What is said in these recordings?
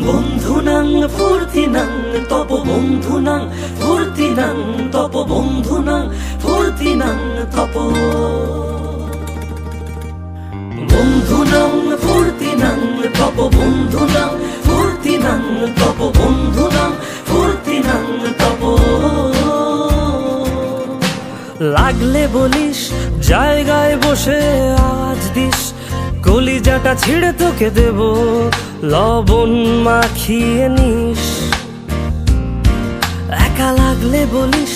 বন্ধুনাং ফুর্তিনাং তপ বন্ধুনাং ফুর্তিনাং তপ বন্ধুনাং ফুর্তিনাং তপ বন্ধুনাং ফুর্তিনাং তপ বন্ধুনাং ফুর্তিনাং তপ বন্ধুনাং ফুর্তিনাং তপ লাগলে বলিস জায়গায় বসে আওয়াজ দিস কলিজাটা ছিঁড়ে তোকে দেব লবণ মাখিয়ে নিস একা লাগলে বলিস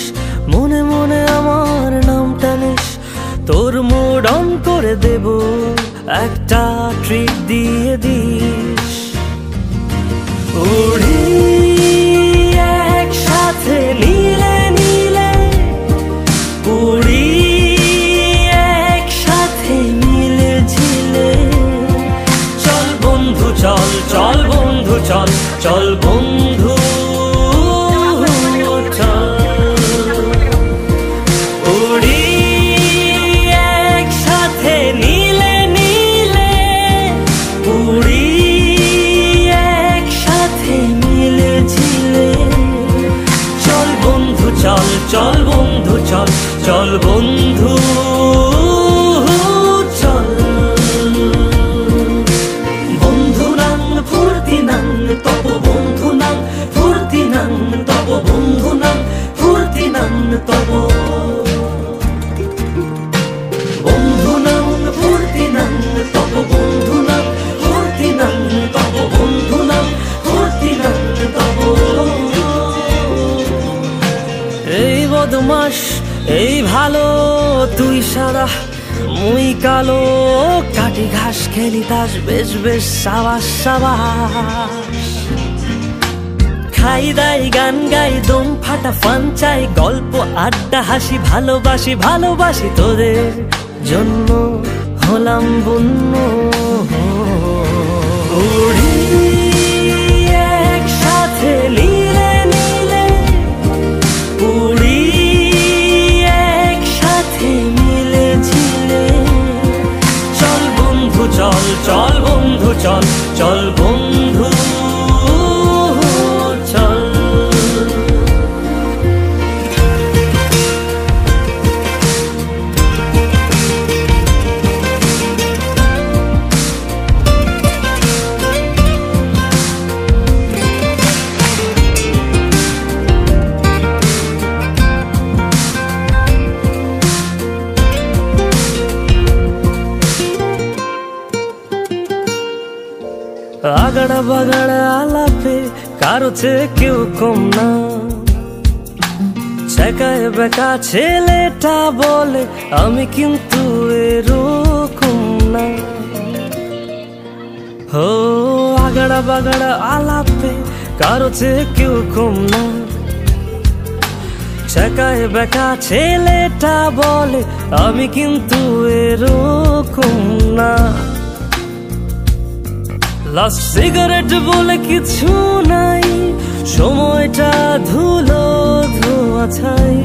মনে মনে আমার নামটা নিস তোর মুড অন করে দেব একটা ট্রিট দিয়ে দিস উড়ি একসাথে নীলে নীলে উড়ি একসাথে মিলে ঝিলে চল বন্ধু চল চল বন্ধু চল চল বন্ধু চল চল বন্ধু চল চল বন্ধু চল বন্ধুনাং ফুর্তিনাং তপ বন্ধুনাং ফুর্তিনাং তপ বন্ধুনাং ফুর্তিনাং তপ বন্ধুনাং ফুর্তিনাং তপ বন্ধুনাং ফুর্তিনাং তপ বন্ধুনাং ফুর্তিনাং তপ এই বদমাস এই ভালো তুই সাদা মুই কালো কাটি ঘাস খেলি তাস বেশ বেশ সাবাস সাবাস খাই দাই গান গাই দম ফাটা ফান চাই গল্প আড্ডা হাসি ভালোবাসি ভালোবাসি তোদের জন্য হলাম বন্য উড়ি একসাথে নীলে নীলে উড়ি একসাথে মিলে ঝিলে চল বন্ধু চল চল বন্ধু চল চল বন্ধু চল আগাড়া বাগাড়া আলাপে কারো চেয়ে কেউ কম না ছেকায় বেকা ছেলেটা বলে আমি কিন্তু এরকম না হো আগাড়া বাগাড়া আলাপে কারো চেয়ে কেউ কম না ছেকায় বেকা ছেলেটা বলে আমি কিন্তু এরকম না লাস্ট সিগারেট বলে কিছু নাই সময়টা ধুলো ধোয়া ছাই